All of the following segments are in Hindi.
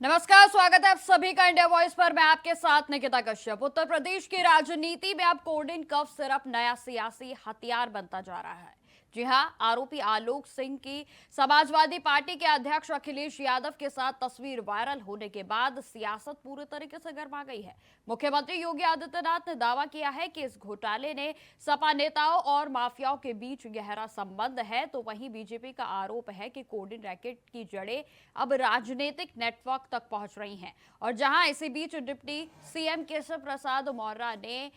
नमस्कार, स्वागत है आप सभी का इंडिया वॉइस पर। मैं आपके साथ निकिता कश्यप। उत्तर प्रदेश की राजनीति में अब कोडिन कफ सिर्फ नया सियासी हथियार बनता जा रहा है। जी हां, आरोपी आलोक सिंह की समाजवादी पार्टी के अध्यक्ष अखिलेश यादव के साथ तस्वीर वायरल होने के बाद सियासत पूरे तरीके से गर्मा गई है। मुख्यमंत्री योगी आदित्यनाथ ने दावा किया है कि इस घोटाले ने सपा नेताओं और माफियाओं के बीच गहरा संबंध है, तो वहीं बीजेपी का आरोप है कि कोडिन रैकेट की जड़ें अब राजनीतिक नेटवर्क तक पहुंच रही हैं। और जहां इसी बीच डिप्टी सीएम केशव प्रसाद मौर्य ने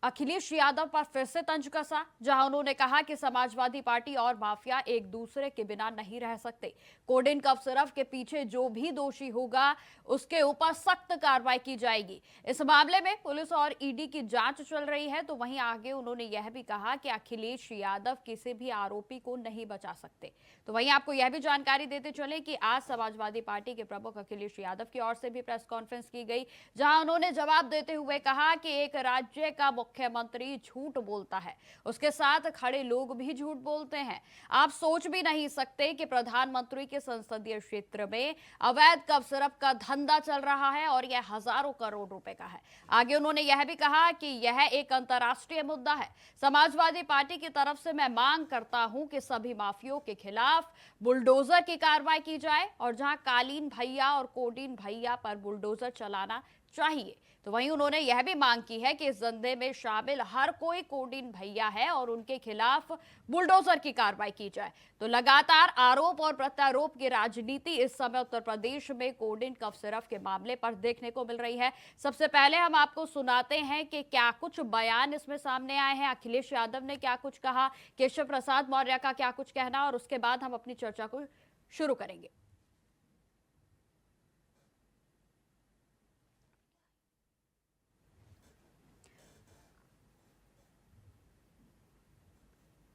अखिलेश यादव पर फिर से तंज कसा, जहां उन्होंने कहा कि समाजवादी पार्टी और माफिया एक दूसरे के बिना नहीं रह सकते। कोडिन कफ सिरफ के पीछे जो भी दोषी होगा उसके ऊपर सख्त कार्रवाई की जाएगी। इस मामले में पुलिस और ईडी की जांच चल रही है। तो वहीं आगे उन्होंने यह भी कहा कि अखिलेश यादव किसी भी आरोपी को नहीं बचा सकते। तो वहीं आपको यह भी जानकारी देते चले कि आज समाजवादी पार्टी के प्रमुख अखिलेश यादव की ओर से भी प्रेस कॉन्फ्रेंस की गई, जहां उन्होंने जवाब देते हुए कहा कि एक राज्य का मुख्यमंत्री झूठ बोलता है, उसके साथ खड़े लोग भी झूठ बोलते हैं। आप सोच भी नहीं सकते कि प्रधानमंत्री के संसदीय क्षेत्र में अवैध कफ सिरफ का धंधा चल रहा है और यह हजारों करोड़ रुपए का है। आगे उन्होंने यह भी कहा कि यह एक अंतर्राष्ट्रीय मुद्दा है। समाजवादी पार्टी की तरफ से मैं मांग करता हूं कि सभी माफियों के खिलाफ बुलडोजर की कार्रवाई की जाए और जहां कालीन भैया और कोडिन भैया पर बुलडोजर चलाना चाहिए। तो वहीं उन्होंने यह भी मांग की है कि इस धंधे में शामिल हर कोई कोडिन भैया है और उनके खिलाफ बुलडोजर की कार्रवाई की जाए। तो लगातार आरोप और प्रत्यारोप की राजनीति इस समय उत्तर प्रदेश में कोडिन कफ सिरफ के मामले पर देखने को मिल रही है। सबसे पहले हम आपको सुनाते हैं कि क्या कुछ बयान इसमें सामने आए हैं, अखिलेश यादव ने क्या कुछ कहा, केशव प्रसाद मौर्य का क्या कुछ कहना, और उसके बाद हम अपनी चर्चा को शुरू करेंगे।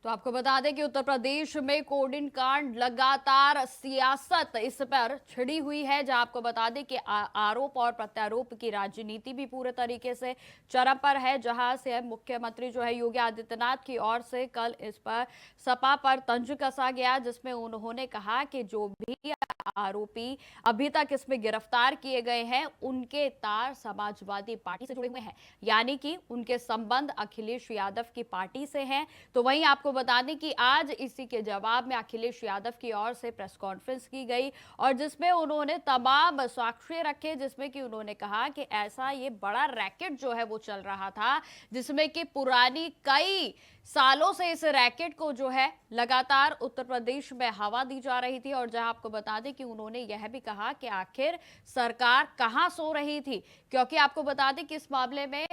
तो आपको बता दें कि उत्तर प्रदेश में कोडिन कांड लगातार सियासत इस पर छिड़ी हुई है, जहां आपको बता दें कि आरोप और प्रत्यारोप की राजनीति भी पूरे तरीके से चरम पर है। जहां से मुख्यमंत्री जो है योगी आदित्यनाथ की ओर से कल इस पर सपा पर तंज कसा गया, जिसमें उन्होंने कहा कि जो भी आरोपी अभी तक इसमें गिरफ्तार किए गए हैं उनके तार समाजवादी पार्टी से जुड़े हुए हैं, यानी कि उनके संबंध अखिलेश यादव की पार्टी से हैं। तो वहीं आपको बता दें कि आज इसी के जवाब में अखिलेश यादव की ओर से प्रेस कॉन्फ्रेंस की गई और जिसमें उन्होंने तमाम साक्ष्य रखे, जिसमें कि उन्होंने कहा कि ऐसा ये बड़ा रैकेट जो है वो चल रहा था, जिसमें कि पुरानी कई सालों से इस रैकेट को जो है लगातार उत्तर प्रदेश में हवा दी जा रही थी। और जहां आपको बता दें कि उन्होंने यह भी कहा कि आखिर सरकार कहां सो रही थी, क्योंकि आपको बता दें कि इस मामले में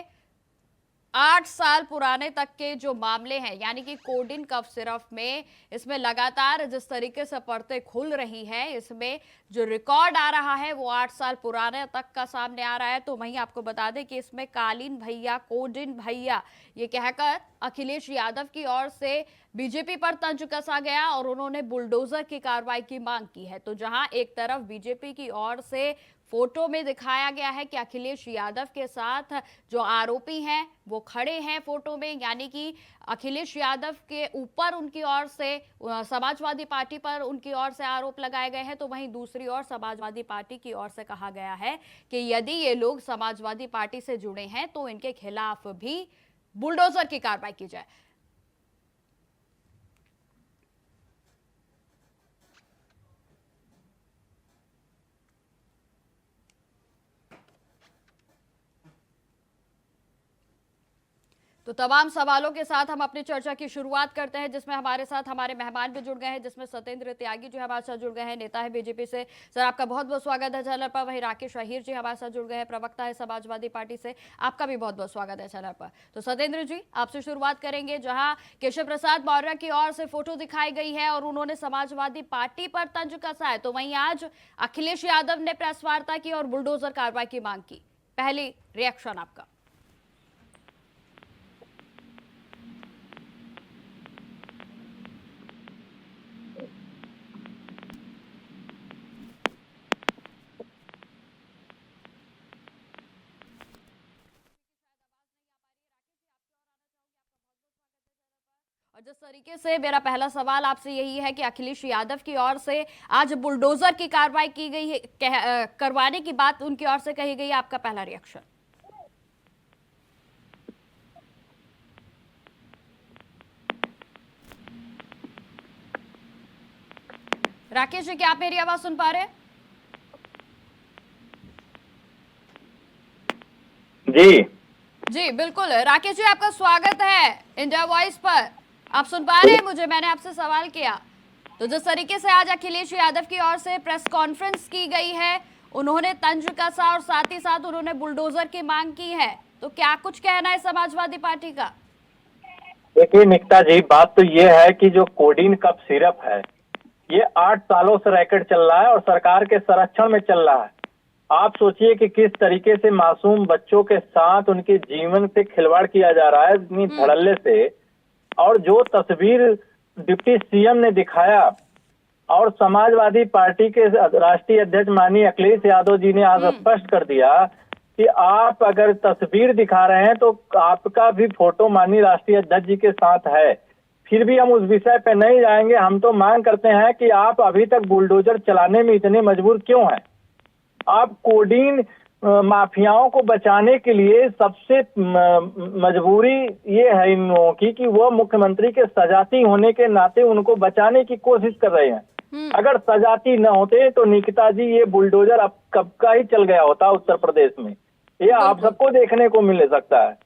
8 साल पुराने तक के जो मामले हैं, यानी कि कोडिन कफ सिरफ में इसमें लगातार जिस तरीके से परतें खुल रही हैं, इसमें जो रिकॉर्ड आ रहा है वो 8 साल पुराने तक का सामने आ रहा है। तो वहीं आपको बता दें कि इसमें कालीन भैया, कोडिन भैया ये कहकर अखिलेश यादव की ओर से बीजेपी पर तंज कसा गया और उन्होंने बुलडोजर की कार्रवाई की मांग की है। तो जहां एक तरफ बीजेपी की ओर से फोटो में दिखाया गया है कि अखिलेश यादव के साथ जो आरोपी हैं वो खड़े हैं फोटो में, यानी कि अखिलेश यादव के ऊपर उनकी ओर से समाजवादी पार्टी पर उनकी ओर से आरोप लगाए गए हैं। तो वहीं दूसरी ओर समाजवादी पार्टी की ओर से कहा गया है कि यदि ये लोग समाजवादी पार्टी से जुड़े हैं तो इनके खिलाफ भी बुलडोजर की कार्रवाई की जाए। तो तमाम सवालों के साथ हम अपनी चर्चा की शुरुआत करते हैं, जिसमें हमारे साथ हमारे मेहमान भी जुड़ गए हैं, जिसमें सत्येंद्र त्यागी जो हमारे साथ जुड़ गए हैं, नेता है बीजेपी से। सर, आपका बहुत बहुत स्वागत है चैनल पर। वहीं राकेश अहीर जी हमारे साथ जुड़ गए हैं, प्रवक्ता है समाजवादी पार्टी से, आपका भी बहुत बहुत स्वागत है चैनल पर। तो सत्येंद्र जी, आपसे शुरुआत करेंगे, जहां केशव प्रसाद मौर्य की ओर से फोटो दिखाई गई है और उन्होंने समाजवादी पार्टी पर तंज कसा है। तो वहीं आज अखिलेश यादव ने प्रेस वार्ता की और बुलडोजर कार्रवाई की मांग की। पहली रिएक्शन आपका। और जिस तरीके से मेरा पहला सवाल आपसे यही है कि अखिलेश यादव की ओर से आज बुलडोजर की कार्रवाई की गई है, करवाने की बात उनकी ओर से कही गई है, आपका पहला रिएक्शन? राकेश जी, क्या आप मेरी आवाज सुन पा रहे हैं? जी जी बिल्कुल, राकेश जी आपका स्वागत है इंडिया वॉइस पर। आप सुन पा रहे हैं मुझे? मैंने आपसे सवाल किया। तो जिस तरीके से आज अखिलेश यादव की ओर से प्रेस कॉन्फ्रेंस की गई है, उन्होंने तंज कसा और साथ ही साथ उन्होंने बुलडोजर की मांग की है, तो क्या कुछ कहना है समाजवादी पार्टी का? देखिए निकिता जी, बात तो ये है कि जो कोडीन कफ सिरप है ये 8 सालों से रैकेट चल रहा है और सरकार के संरक्षण में चल रहा है। आप सोचिए कि किस तरीके से मासूम बच्चों के साथ उनके जीवन से खिलवाड़ किया जा रहा है इतनी धड़ल्ले से। और जो तस्वीर डिप्टी सीएम ने दिखाया और समाजवादी पार्टी के राष्ट्रीय अध्यक्ष माननीय अखिलेश यादव जी ने आज स्पष्ट कर दिया कि आप अगर तस्वीर दिखा रहे हैं तो आपका भी फोटो माननीय राष्ट्रीय अध्यक्ष जी के साथ है। फिर भी हम उस विषय पे नहीं जाएंगे। हम तो मांग करते हैं कि आप अभी तक बुलडोजर चलाने में इतने मजबूर क्यों हैं? आप कोडीन माफियाओं को बचाने के लिए सबसे मजबूरी ये है इन लोगों की कि वो मुख्यमंत्री के सजाती होने के नाते उनको बचाने की कोशिश कर रहे हैं। अगर सजाती न होते तो निकिता जी ये बुलडोजर अब कब का ही चल गया होता उत्तर प्रदेश में। ये आप सबको देखने को मिल सकता है,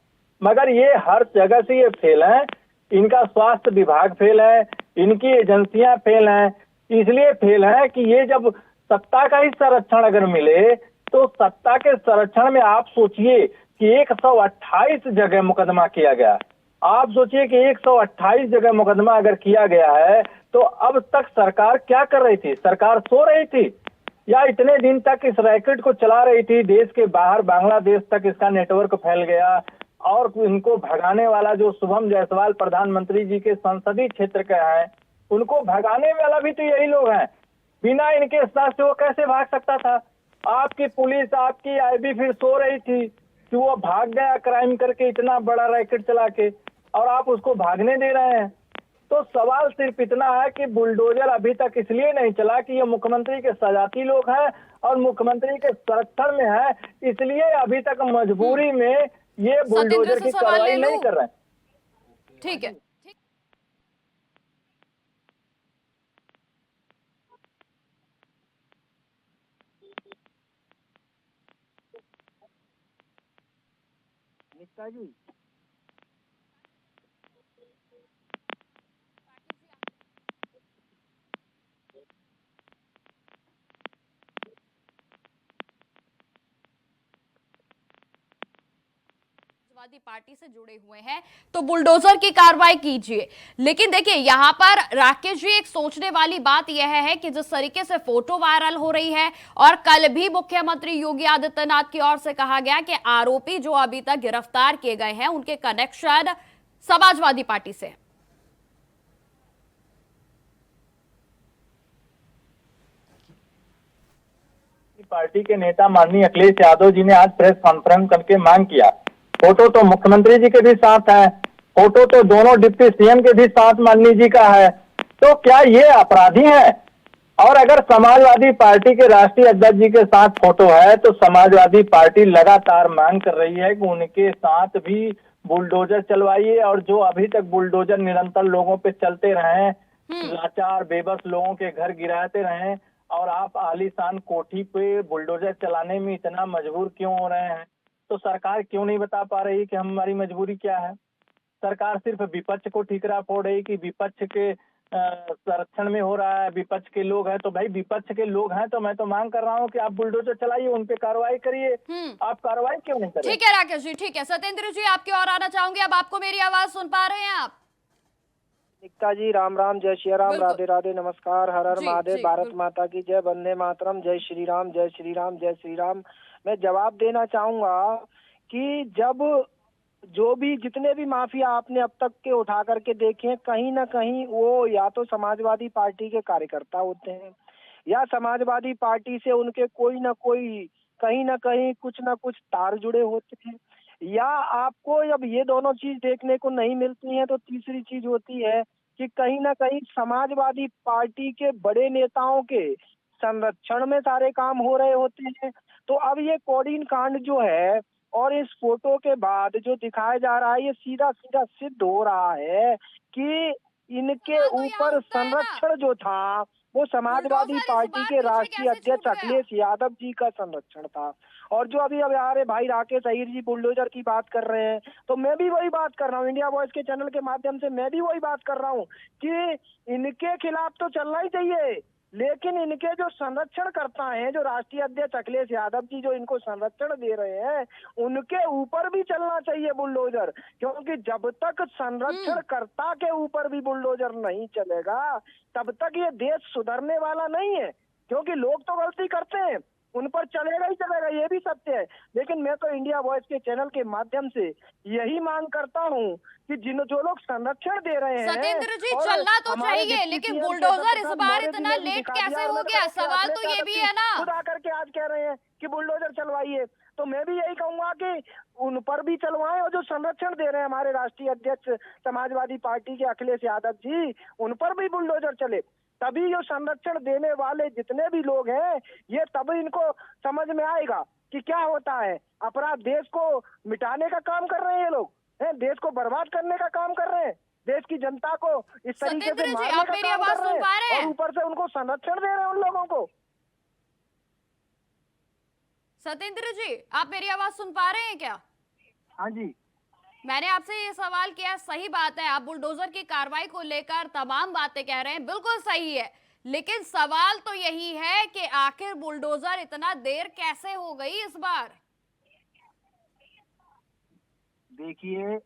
मगर ये हर जगह से ये फेल है। इनका स्वास्थ्य विभाग फेल है, इनकी एजेंसियां फेल हैं। इसलिए फेल है कि ये जब सत्ता का ही संरक्षण अगर मिले तो सत्ता के संरक्षण में आप सोचिए कि 128 जगह मुकदमा किया गया। आप सोचिए कि 128 जगह मुकदमा अगर किया गया है तो अब तक सरकार क्या कर रही थी? सरकार सो रही थी या इतने दिन तक इस रैकेट को चला रही थी? देश के बाहर बांग्लादेश तक इसका नेटवर्क फैल गया और इनको भगाने वाला जो शुभम जायसवाल प्रधानमंत्री जी के संसदीय क्षेत्र के हैं, उनको भगाने वाला भी तो यही लोग हैं। बिना इनके साथ से वो कैसे भाग सकता था? आपकी पुलिस, आपकी आईबी फिर सो रही थी कि वो भाग गया क्राइम करके, इतना बड़ा रैकेट चला के, और आप उसको भागने दे रहे हैं। तो सवाल सिर्फ इतना है कि बुलडोजर अभी तक इसलिए नहीं चला कि ये मुख्यमंत्री के सजाती लोग हैं और मुख्यमंत्री के संरक्षण में है, इसलिए अभी तक मजबूरी में ये बुलडोजर की कार्रवाई नहीं कर रहे हैं। ठीक है। निकिता जी समाजवादी पार्टी से जुड़े हुए हैं तो बुलडोजर की कार्रवाई कीजिए। लेकिन देखिए यहां पर राकेश जी, एक सोचने वाली बात यह है कि जिस तरीके से फोटो वायरल हो रही है और कल भी मुख्यमंत्री योगी आदित्यनाथ की ओर से कहा गया कि आरोपी जो अभी तक गिरफ्तार किए गए हैं उनके कनेक्शन समाजवादी पार्टी से। पार्टी के नेता माननीय अखिलेश यादव जी ने आज प्रेस कॉन्फ्रेंस करके मांग किया। फोटो तो मुख्यमंत्री जी के भी साथ है, फोटो तो दोनों डिप्टी सीएम के भी साथ माननीय जी का है। तो क्या ये अपराधी है? और अगर समाजवादी पार्टी के राष्ट्रीय अध्यक्ष जी के साथ फोटो है तो समाजवादी पार्टी लगातार मांग कर रही है कि उनके साथ भी बुलडोजर चलवाइए। और जो अभी तक बुलडोजर निरंतर लोगों पे चलते रहे, लाचार बेबस लोगों के घर गिराते रहे, और आप आलीशान कोठी पे बुलडोजर चलाने में इतना मजबूर क्यों हो रहे हैं? तो सरकार क्यों नहीं बता पा रही कि हमारी मजबूरी क्या है? सरकार सिर्फ विपक्ष को ठीकरा फोड़ रही कि विपक्ष के संरक्षण में हो रहा है, विपक्ष के लोग हैं। तो भाई विपक्ष के लोग हैं तो मैं तो मांग कर रहा हूँ कि आप बुलडोजर चलाइए, उन पे कार्रवाई करिए। आप कार्रवाई क्यों नहीं कर रहे? ठीक है राकेश जी, ठीक है। सत्येंद्र जी आपकी ओर आना चाहूंगी, अब आपको मेरी आवाज सुन पा रहे हैं आप? निकिता जी, राम राम, जय श्री राम, राधे राधे, नमस्कार, हर हर महादेव, भारत माता की जय, वंदे मातरम, जय श्री राम, जय श्री राम, जय श्री राम। मैं जवाब देना चाहूंगा कि जब जो भी जितने भी माफिया आपने अब तक के उठा करके देखे, कहीं ना कहीं वो या तो समाजवादी पार्टी के कार्यकर्ता होते हैं या समाजवादी पार्टी से उनके कोई ना कोई कहीं ना कहीं कुछ ना कुछ तार जुड़े होते हैं, या आपको जब ये दोनों चीज देखने को नहीं मिलती है तो तीसरी चीज होती है कि कहीं ना कहीं समाजवादी पार्टी के बड़े नेताओं के संरक्षण में सारे काम हो रहे होते हैं। तो अब ये कोडीन कांड जो है और इस फोटो के बाद जो दिखाया जा रहा है, ये सीधा सीधा सिद्ध हो रहा है कि इनके हाँ, तो यहाँ ऊपर उठता है ना, संरक्षण जो था वो समाजवादी बुलडोजर इस पार्टी बार के पीछे राष्ट्रीय कैसे छूट अध्यक्ष गया? अखिलेश यादव जी का संरक्षण था। और जो अभी अब हमारे भाई राकेश अहीर जी बुलडोजर की बात कर रहे हैं, तो मैं भी वही बात कर रहा हूँ, इंडिया वॉइस के चैनल के माध्यम से मैं भी वही बात कर रहा हूँ कि इनके खिलाफ तो चलना ही चाहिए, लेकिन इनके जो संरक्षण करता है, जो राष्ट्रीय अध्यक्ष अखिलेश यादव जी जो इनको संरक्षण दे रहे हैं, उनके ऊपर भी चलना चाहिए बुलडोजर। क्योंकि जब तक संरक्षणकर्ता के ऊपर भी बुलडोजर नहीं चलेगा तब तक ये देश सुधरने वाला नहीं है। क्योंकि लोग तो गलती करते हैं, उन पर चलेगा ही चलेगा, ये भी सत्य है। लेकिन मैं तो इंडिया वॉइस के चैनल के माध्यम से यही मांग करता हूँ कि जो लोग संरक्षण दे रहे हैं, सत्येंद्र जी, और चलना तो हमारे चाहिए, डिप्टी लेकिन सीएम बुलडोजर इस प्रसाद बार मौर्य जी इतना ने भी लेट दिखा कैसे दिया। हो मैंने गया? कहा, सवाल तो अखिलेश ये यादव भी जी है ना। खुद आकर के आज कह रहे हैं कि बुलडोजर चलवाइए, तो मैं भी यही कहूंगा कि उन पर भी चलवाएं, और जो संरक्षण दे रहे हैं हमारे राष्ट्रीय अध्यक्ष समाजवादी पार्टी के अखिलेश यादव जी, उन पर भी बुलडोजर चले। तभी जो संरक्षण देने वाले जितने भी लोग हैं, ये तब इनको समझ में आएगा कि क्या होता है। अपराध देश को मिटाने का काम कर रहे हैं ये लोग, हैं देश को बर्बाद करने का काम कर रहे हैं, देश की जनता को इस तरीके से सत्येंद्र जी, मारने आप का मेरी काम आवाज कर रहे सुन पा हैं, रहे और हैं? ऊपर से उनको संरक्षण दे रहे हैं उन लोगों को। सत्येंद्र जी, आप मेरी आवाज सुन पा रहे हैं क्या? हाँ जी, मैंने आपसे ये सवाल किया, सही बात है, आप बुलडोजर की कार्रवाई को लेकर तमाम बातें कह रहे हैं, बिल्कुल सही है, लेकिन सवाल तो यही है कि आखिर बुलडोजर इतना देर कैसे हो गई इस बार? देखिए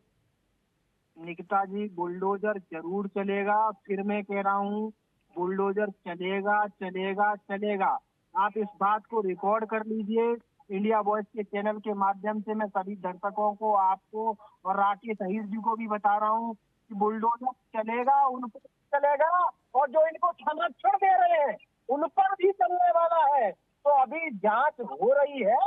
निकिता जी, बुलडोजर जरूर चलेगा, फिर मैं कह रहा हूँ बुलडोजर चलेगा चलेगा चलेगा। आप इस बात को रिकॉर्ड कर लीजिए। इंडिया वॉइस के चैनल के माध्यम से मैं सभी दर्शकों को, आपको और राकेश अहीर जी को भी बता रहा हूँ कि बुलडोजर चलेगा, उन पर चलेगा, और जो इनको संरक्षण दे रहे हैं उन पर भी चलने वाला है। तो अभी जांच हो रही है,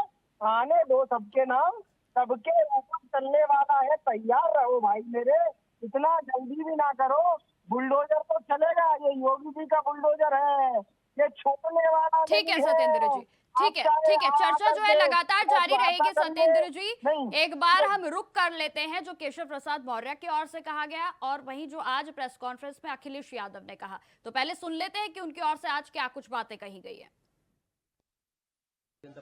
आने दो सबके नाम, सबके ऊपर चलने वाला है। तैयार रहो भाई मेरे, इतना जल्दी भी ना करो। बुलडोजर तो चलेगा, ये योगी जी का बुलडोजर है, ये छोड़ने वाला ठीक है नहीं सत्येंद्र जी, है। ठीक है, चाहे ठीक है, चर्चा जो है आकर लगातार के जारी रहेगी कर ले, सत्येंद्र जी। नहीं एक बार हम रुक कर लेते हैं जो केशव प्रसाद मौर्य की ओर से कहा गया और वहीं जो आज प्रेस कॉन्फ्रेंस में अखिलेश यादव ने कहा, तो पहले सुन लेते हैं कि उनकी ओर से आज क्या कुछ बातें कही गई है।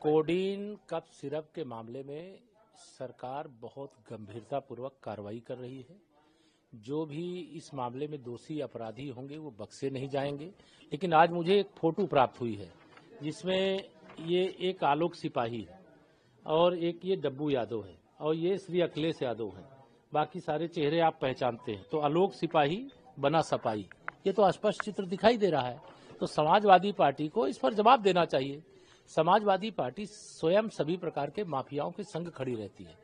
कोडीन कफ सिरप के मामले में सरकार बहुत गंभीरता पूर्वक कार्रवाई कर रही है। जो भी इस मामले में दोषी अपराधी होंगे वो बख्शे नहीं जाएंगे। लेकिन आज मुझे एक फोटो प्राप्त हुई है जिसमें ये एक आलोक सिपाही है और एक ये डब्बू यादव है और ये श्री अखिलेश यादव है। बाकी सारे चेहरे आप पहचानते हैं। तो आलोक सिपाही बना सपाही, ये तो स्पष्ट चित्र दिखाई दे रहा है। तो समाजवादी पार्टी को इस पर जवाब देना चाहिए। समाजवादी पार्टी स्वयं सभी प्रकार के माफियाओं के संग खड़ी रहती है।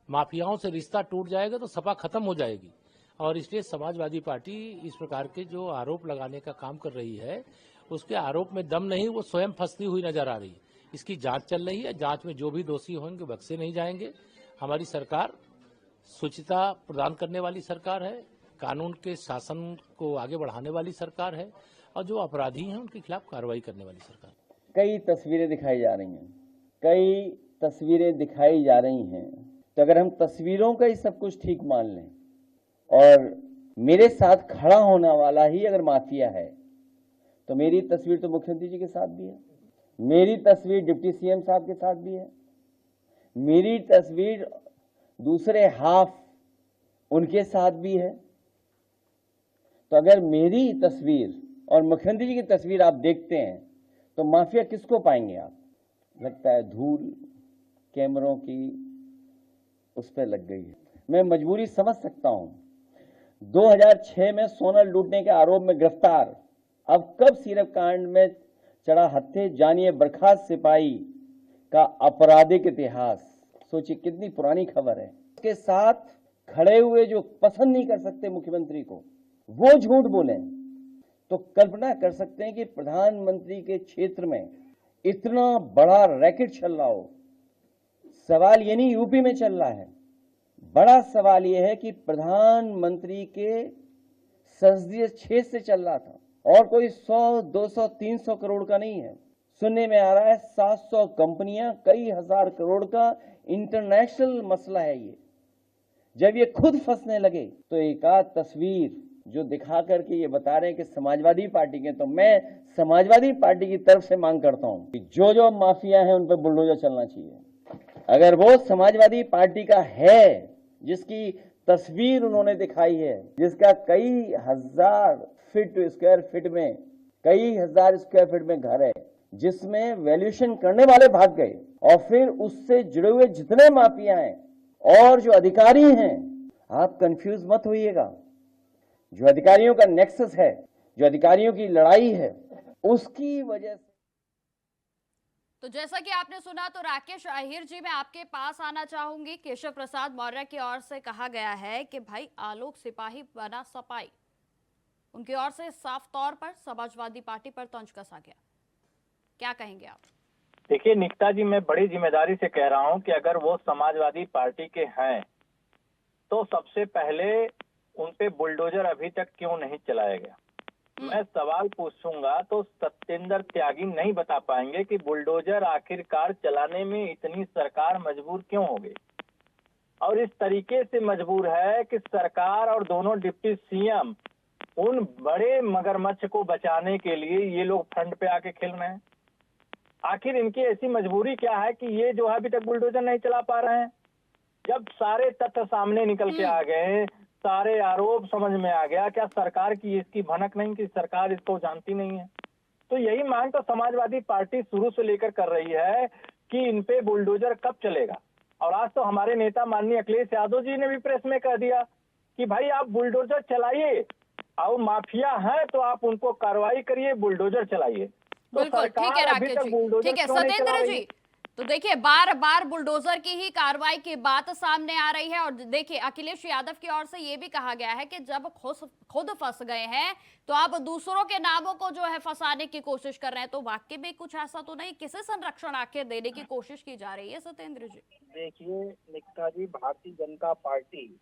माफियाओं से रिश्ता टूट जाएगा तो सपा खत्म हो जाएगी, और इसलिए समाजवादी पार्टी इस प्रकार के जो आरोप लगाने का काम कर रही है उसके आरोप में दम नहीं, वो स्वयं फंसती हुई नजर आ रही है। इसकी जांच चल रही है, जांच में जो भी दोषी होंगे बख्शे नहीं जाएंगे। हमारी सरकार शुचिता प्रदान करने वाली सरकार है, कानून के शासन को आगे बढ़ाने वाली सरकार है, और जो अपराधी हैं उनके खिलाफ कार्रवाई करने वाली सरकार। कई तस्वीरें दिखाई जा रही हैं, कई तस्वीरें दिखाई जा रही हैं। तो अगर हम तस्वीरों का ही सब कुछ ठीक मान लें और मेरे साथ खड़ा होने वाला ही अगर माफिया है, तो मेरी तस्वीर तो मुख्यमंत्री जी के साथ भी है, मेरी तस्वीर डिप्टी सीएम साहब के साथ भी है, मेरी तस्वीर दूसरे हाफ उनके साथ भी है। तो अगर मेरी तस्वीर और मुख्यमंत्री जी की तस्वीर आप देखते हैं तो माफिया किसको पाएंगे आप? लगता है धूल कैमरों की उस पर लग गई है। मैं मजबूरी समझ सकता हूं। 2006 में सोना लूटने के आरोप में गिरफ्तार, अब कब सिरप कांड में चढ़ा हत्थे, जानिए बर्खास्त सिपाही का आपराधिक इतिहास। सोचिए कितनी पुरानी खबर है। उसके साथ खड़े हुए जो पसंद नहीं कर सकते मुख्यमंत्री को, वो झूठ बोले, तो कल्पना कर सकते हैं कि प्रधानमंत्री के क्षेत्र में इतना बड़ा रैकेट चल रहा हो। सवाल ये नहीं यूपी में चल रहा है, बड़ा सवाल यह है कि प्रधानमंत्री के संसदीय क्षेत्र से चल रहा था और कोई 100, 200, 300 करोड़ का नहीं है। सुनने में आ रहा है 700 कंपनियां, कई हजार करोड़ का इंटरनेशनल मसला है ये। जब ये खुद फंसने लगे तो एक आध तस्वीर जो दिखा करके ये बता रहे हैं कि समाजवादी पार्टी के, तो मैं समाजवादी पार्टी की तरफ से मांग करता हूं कि जो माफिया हैं उन पर बुलडोजर चलना चाहिए। अगर वो समाजवादी पार्टी का है जिसकी तस्वीर उन्होंने दिखाई है, जिसका कई हजार स्क्वायर फीट में घर है, जिसमें वैल्यूएशन करने वाले भाग गए और फिर उससे जुड़े हुए जितने माफिया हैं और जो अधिकारी हैं, आप कंफ्यूज मत होइएगा। जो अधिकारियों का नेक्सस है, जो अधिकारियों की लड़ाई है, उसकी वजह से। तो जैसा कि आपने सुना, तो राकेश अहिर जी, मैं आपके पास आना चाहूंगी। केशव प्रसाद मौर्य की ओर से कहा गया है कि भाई आलोक सिपाही बना सपाई, उनकी ओर से साफ तौर पर समाजवादी पार्टी पर तंज कसा गया। क्या कहेंगे आप? देखिए निकिता जी, मैं बड़ी जिम्मेदारी से कह रहा हूं कि अगर वो समाजवादी पार्टी के हैं तो सबसे पहले उन पे बुलडोजर अभी तक क्यों नहीं चलाया गया। मैं सवाल पूछूंगा तो सत्येंद्र त्यागी नहीं बता पाएंगे कि बुलडोजर आखिरकार चलाने में इतनी सरकार मजबूर क्यों हो गई। और इस तरीके से मजबूर है कि सरकार और दोनों डिप्टी सीएम उन बड़े मगरमच्छ को बचाने के लिए ये लोग फ्रंट पे आके खेल रहे हैं। आखिर इनकी ऐसी मजबूरी क्या है कि ये जो है अभी तक बुलडोजर नहीं चला पा रहे हैं। जब सारे तथ्य सामने निकल के आ गए, सारे आरोप समझ में आ गया, क्या सरकार की इसकी भनक नहीं कि सरकार इसको जानती नहीं है। तो यही मांग तो समाजवादी पार्टी शुरू से लेकर कर रही है कि इन पे बुलडोजर कब चलेगा। और आज तो हमारे नेता माननीय अखिलेश यादव जी ने भी प्रेस में कह दिया कि भाई आप बुलडोजर चलाइए और माफिया है तो आप उनको कार्रवाई करिए, बुलडोजर चलाइए। तो बिल्कुल ठीक है राकेश जी, ठीक है सत्येंद्र जी। तो देखिए बार बार बुलडोजर की ही कार्रवाई की बात सामने आ रही है। और देखिए अखिलेश यादव की ओर से ये भी कहा गया है कि जब खुद फंस गए हैं तो आप दूसरों के नामों को जो है फंसाने की कोशिश कर रहे हैं। तो वाकई में कुछ ऐसा तो नहीं, किसे संरक्षण आखिर देने की कोशिश की जा रही है सत्येंद्र जी? देखिए निकिता जी, भारतीय जनता पार्टी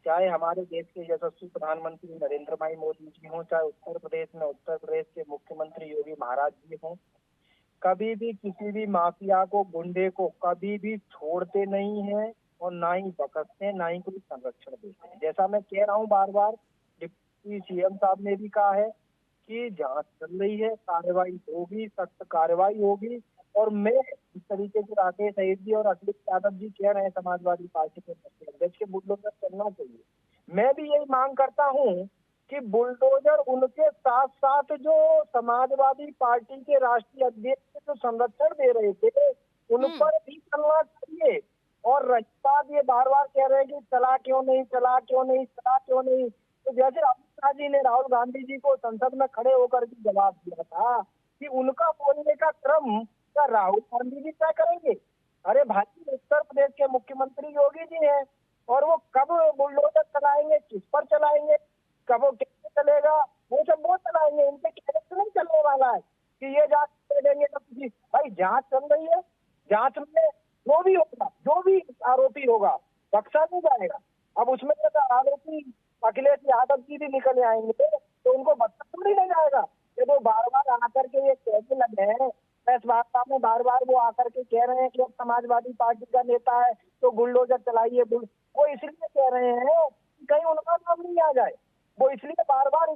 चाहे हमारे देश के यशस्वी प्रधानमंत्री नरेंद्र भाई मोदी जी हों, चाहे उत्तर प्रदेश के मुख्यमंत्री योगी महाराज जी हों, कभी भी किसी भी माफिया को, गुंडे को कभी भी छोड़ते नहीं है और ना ही बख्शते, ना ही कोई संरक्षण देते हैं। जैसा मैं कह रहा हूँ बार बार, डिप्टी सीएम साहब ने भी कहा है कि जांच चल रही है, कार्रवाई होगी, सख्त कार्रवाई होगी। और मैं इस तरीके से राकेश अहिर जी और अखिलेश यादव जी कह रहे हैं समाजवादी पार्टी के अध्यक्ष के बुलडोजर चलना चाहिए, मैं भी यही मांग करता हूँ कि बुलडोजर उनके साथ साथ जो समाजवादी पार्टी के राष्ट्रीय अध्यक्ष जो संरक्षण दे रहे थे उन पर भी चलना चाहिए। और रही बात, ये बार बार कह रहे हैं कि चला क्यों नहीं, तो जैसे अमित शाह जी ने राहुल गांधी जी को संसद में खड़े होकर के जवाब दिया था कि उनका बोलने का क्रम क्या राहुल गांधी जी तय करेंगे। अरे भाई, उत्तर प्रदेश के मुख्यमंत्री योगी जी हैं और वो कब बुलडोजर चलाएंगे, किस पर चलाएंगे, कब वो कैसे चलेगा, वो सब वो चलाएंगे। इनके कैसे नहीं चलने वाला है कि ये जांच दे देंगे तो किसी, भाई जांच चल रही है, जांच में जो भी होगा, जो भी आरोपी होगा बख्शा नहीं जाएगा। अब उसमें तो आरोपी अखिलेश यादव जी भी निकल आएंगे तो उनको बख्शा थोड़ी नहीं जाएगा। ये तो बार बार आकर के ये कहने लगे हैं, प्रेस वार्ता में बार बार वो आकर के कह रहे हैं कि अब समाजवादी पार्टी का नेता है तो बुलडोजर चलाइए। वो इसलिए कह रहे हैं कि कहीं उनका नाम नहीं आ जाए, वो इसलिए बार बार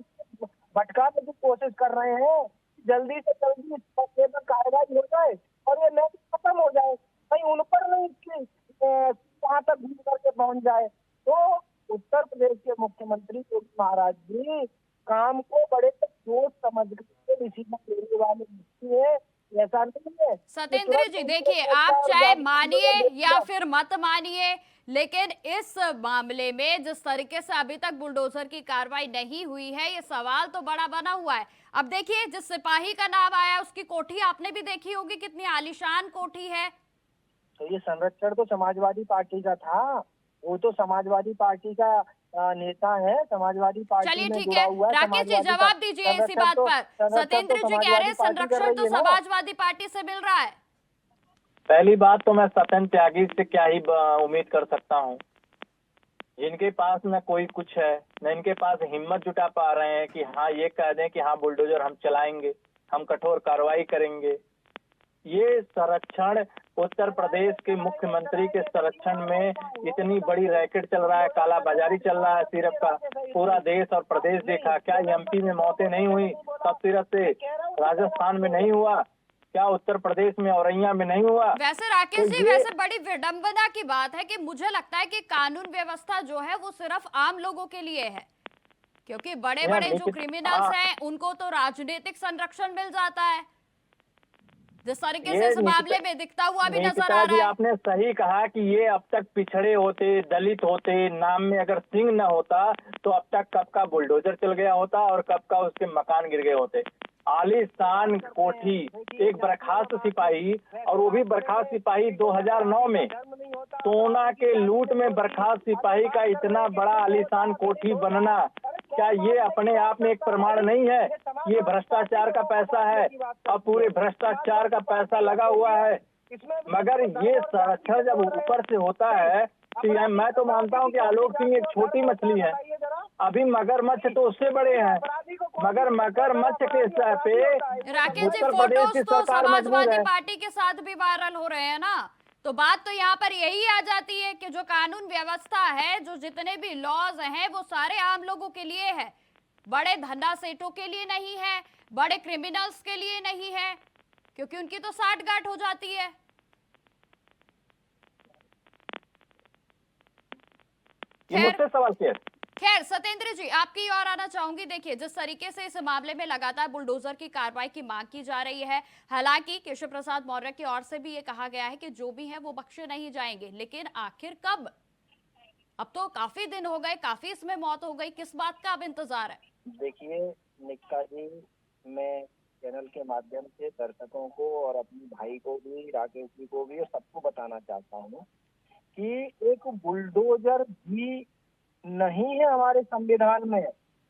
भटकाने की कोशिश कर रहे हैं, जल्दी से जल्दी इस मसले पर कार्रवाई हो जाए और ये मैच खत्म हो जाए, कहीं उन पर नहीं इसकी वहां तक घूम करके पहुंच जाए। तो उत्तर प्रदेश के मुख्यमंत्री योगी महाराज जी काम को बड़े सोच समझ के डिसीजन लेने वाले व्यक्ति है, ऐसा नहीं है। सत्येंद्र जी देखिए, आप चाहे मानिए या फिर मत मानिए, लेकिन इस मामले में जिस तरीके से अभी तक बुलडोजर की कार्रवाई नहीं हुई है, ये सवाल तो बड़ा बना हुआ है। अब देखिए, जिस सिपाही का नाम आया उसकी कोठी आपने भी देखी होगी, कितनी आलीशान कोठी है। तो ये संरक्षण तो समाजवादी पार्टी का था, वो तो समाजवादी पार्टी का नेता है, समाजवादी पार्टी चलिए में ठीक जुड़ा है, हुआ है। राकेश जी जवाब दीजिए इसी बात पर। सत्येंद्र जी कह रहे हैं संरक्षण तो समाजवादी पार्टी से मिल रहा है। पहली बात तो मैं सत्येंद्र त्यागी से क्या ही उम्मीद कर सकता हूं। जिनके पास न कोई कुछ है, न इनके पास हिम्मत जुटा पा रहे हैं कि हाँ ये कह दें कि हाँ बुलडोजर हम चलाएंगे, हम कठोर कार्रवाई करेंगे। ये संरक्षण उत्तर प्रदेश के मुख्यमंत्री के संरक्षण में इतनी बड़ी रैकेट चल रहा है, काला बाजारी चल रहा है सिरप का, पूरा देश और प्रदेश देखा। क्या एमपी में मौतें नहीं हुई तब सिरप से? राजस्थान में नहीं हुआ क्या? उत्तर प्रदेश में औरैया में नहीं हुआ? वैसे राकेश जी, वैसे बड़ी विडंबना की बात है कि मुझे लगता है कि कानून व्यवस्था जो है वो सिर्फ आम लोगों के लिए है, क्योंकि बड़े बड़े जो क्रिमिनल्स हैं उनको तो राजनीतिक संरक्षण मिल जाता है, जिस तरीके से इस मामले में दिखता हुआ भी नजर आ रहा है। आपने सही कहा कि ये अब तक पिछड़े होते, दलित होते, नाम में अगर सिंह न होता तो अब तक कब का बुलडोजर चल गया होता और कब का उसके मकान गिर गए होते। आलीशान कोठी, एक बर्खास्त सिपाही, और वो भी बर्खास्त सिपाही 2009 में सोना के लूट में बर्खास्त सिपाही का इतना बड़ा आलीशान कोठी बनना, क्या ये अपने आप में एक प्रमाण नहीं है? ये भ्रष्टाचार का पैसा है और पूरे भ्रष्टाचार का पैसा लगा हुआ है। मगर ये संरक्षण जब ऊपर से होता है तो मैं तो मानता हूँ कि आलोक सिंह एक छोटी मछली है, अभी मगरमच्छ तो उससे बड़े हैं, मगर मगरमच्छ के सर पे राकेश जी, उत्तर प्रदेश फोटोज की तो सरकार मजबूर समाजवादी है। पार्टी के साथ भी वायरल हो रहे हैं ना, तो बात तो यहाँ पर यही आ जाती है कि जो कानून व्यवस्था है, जो जितने भी लॉज हैं वो सारे आम लोगों के लिए है, बड़े धंधा सेठों के लिए नहीं है, बड़े क्रिमिनल्स के लिए नहीं है, क्योंकि उनकी तो साठगांठ हो जाती है। ये मुझसे सवाल किया। खैर सत्येंद्र जी, आपकी ओर आना चाहूंगी। देखिए, जिस तरीके से इस मामले में लगातार बुलडोजर की कार्रवाई की मांग की जा रही है, हालांकि केशव प्रसाद मौर्य की ओर से भी ये कहा गया है कि जो भी है वो बख्शे नहीं जाएंगे, लेकिन आखिर कब? अब तो काफी दिन हो गए, काफी इसमें मौत हो गई, किस बात का अब इंतजार है? देखिए निक्का जी, मैं चैनल के माध्यम से दर्शकों को और अपने भाई को भी, राकेश जी को भी और सबको बताना चाहता हूँ कि एक बुलडोजर भी नहीं है हमारे संविधान में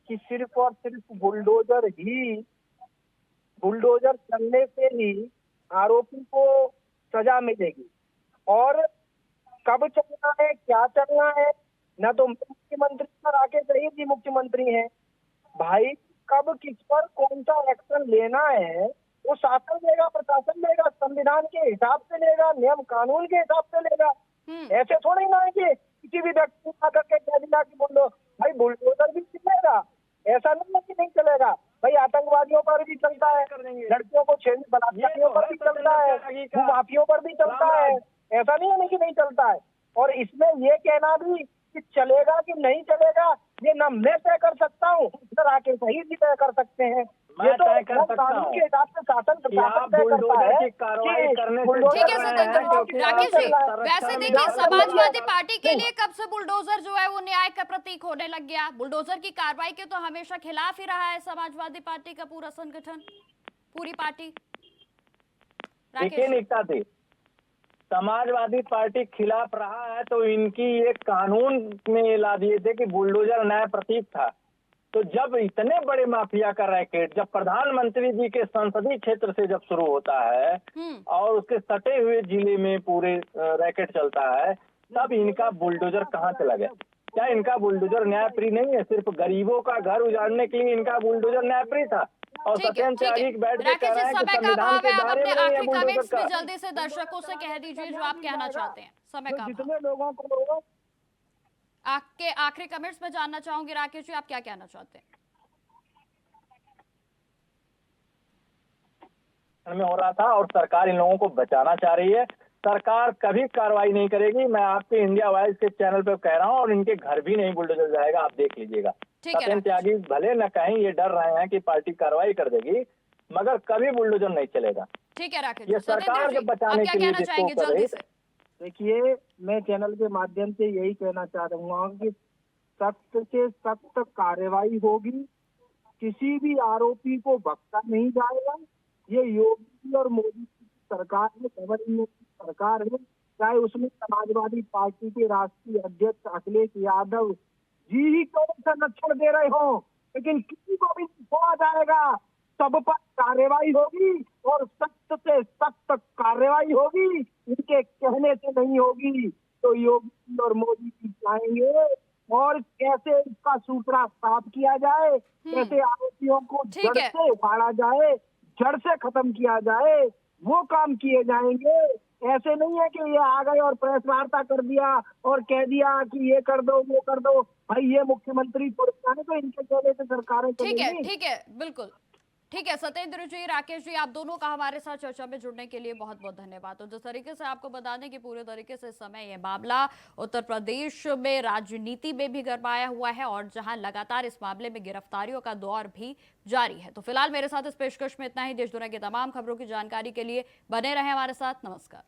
कि सिर्फ और सिर्फ बुलडोजर चलने से ही आरोपी को सजा मिलेगी। और कब चलना है, क्या चलना है, न तो मुख्यमंत्री पर राकेश अहीर जी मुख्यमंत्री हैं भाई, कब किस पर कौन सा एक्शन लेना है वो शासन लेगा, प्रशासन लेगा, संविधान के हिसाब से लेगा, नियम कानून के हिसाब से लेगा। ऐसे थोड़ी ना है कि किसी भी व्यक्ति को आकर के कह दिया कि बोलो भाई बुलडोजर भी चलेगा, ऐसा नहीं है कि नहीं चलेगा भाई। आतंकवादियों पर भी चलता है, लड़कियों को छेड़ने बलात्कारियों पर भी चलता है, भूमाफियों पर भी चलता है, ऐसा नहीं है कि नहीं चलता है। और इसमें ये कहना भी कि चलेगा कि नहीं चलेगा, ये ना मैं तय कर सकता हूँ, न राकेश अहीर जी तय कर सकते हैं। ये तो कानून के हिसाब से शासन प्रशासन तय करता है कि ठीक है सत्येंद्र जी। राकेश जी, वैसे देखिए, समाजवादी पार्टी के लिए कब से बुलडोजर जो है वो न्याय का प्रतीक होने लग गया? बुलडोजर की कार्रवाई के तो हमेशा खिलाफ ही रहा है समाजवादी पार्टी का पूरा संगठन, पूरी पार्टी। राकेश, समाजवादी पार्टी खिलाफ रहा है तो इनकी एक कानून में ला दिए थे कि बुलडोजर न्याय प्रतीक था। तो जब इतने बड़े माफिया का रैकेट जब प्रधानमंत्री जी के संसदीय क्षेत्र से जब शुरू होता है और उसके सटे हुए जिले में पूरे रैकेट चलता है, तब इनका बुलडोजर कहाँ चला गया? क्या इनका बुलडोजर न्यायप्रिय नहीं है? सिर्फ गरीबों का घर उजाड़ने के लिए इनका बुलडोजर न्यायप्रिय था। और सत्येंद्र त्यागी बैठ के कह रहे हैं कि संविधान के दायरे में नहीं है बुलडोजर का। जल्दी से दर्शकों से कह दीजिए जो आप कहना चाहते हैं, समय का जितने लोगों को आपके आखिरी कमेंट्स में जानना चाहूंगी। राकेश जी, आप क्या कहना चाहते हैं? में हो रहा था और सरकार इन लोगों को बचाना चाह रही है। सरकार कभी कार्रवाई नहीं करेगी, मैं आपके इंडिया वाइज के चैनल पे कह रहा हूँ, और इनके घर भी नहीं बुलडोजर जाएगा, आप देख लीजिएगा। सत्येंद्र त्यागी भले न कहें, ये डर रहे हैं कि पार्टी कार्रवाई कर देगी, मगर कभी बुलडोजर नहीं चलेगा। ठीक है राकेश, ये सरकार के बचाने के लिए जिसको कर रही है। देखिए, मैं चैनल के माध्यम से यही कहना चाह रहा हूँ कि सख्त से सख्त कार्रवाई होगी, किसी भी आरोपी को बख्शा नहीं जाएगा। ये योगी और मोदी की सरकार है, गवर्नमेंट की सरकार है, चाहे उसमें समाजवादी पार्टी के राष्ट्रीय अध्यक्ष अखिलेश यादव जी ही क्यों संरक्षण दे रहे हो, लेकिन किसी को भी छोड़ा जाएगा। सब पर कार्रवाई होगी और सख्त से सख्त कार्रवाई होगी, इनके कहने से नहीं होगी। तो योगी और मोदी जी चाहेंगे और कैसे इसका सूत्रा साफ किया जाए, कैसे आरोपियों को ठीक जड़ है। से उखाड़ा जाए, जड़ से खत्म किया जाए, वो काम किए जाएंगे। ऐसे नहीं है कि ये आ गए और प्रेस वार्ता कर दिया और कह दिया कि ये कर दो वो कर दो। भाई ये मुख्यमंत्री थोड़ी ना, तो इनके कहने से सरकारें चलेंगी। ठीक है, बिल्कुल ठीक है। सत्येंद्र जी, राकेश जी, आप दोनों का हमारे साथ चर्चा में जुड़ने के लिए बहुत बहुत धन्यवाद। तो जिस तरीके से आपको बता दें कि पूरे तरीके से इस समय ये मामला उत्तर प्रदेश में राजनीति में भी गरमाया हुआ है और जहां लगातार इस मामले में गिरफ्तारियों का दौर भी जारी है। तो फिलहाल मेरे साथ इस पेशकश में इतना ही। देश दुनिया की तमाम खबरों की जानकारी के लिए बने रहें हमारे साथ। नमस्कार।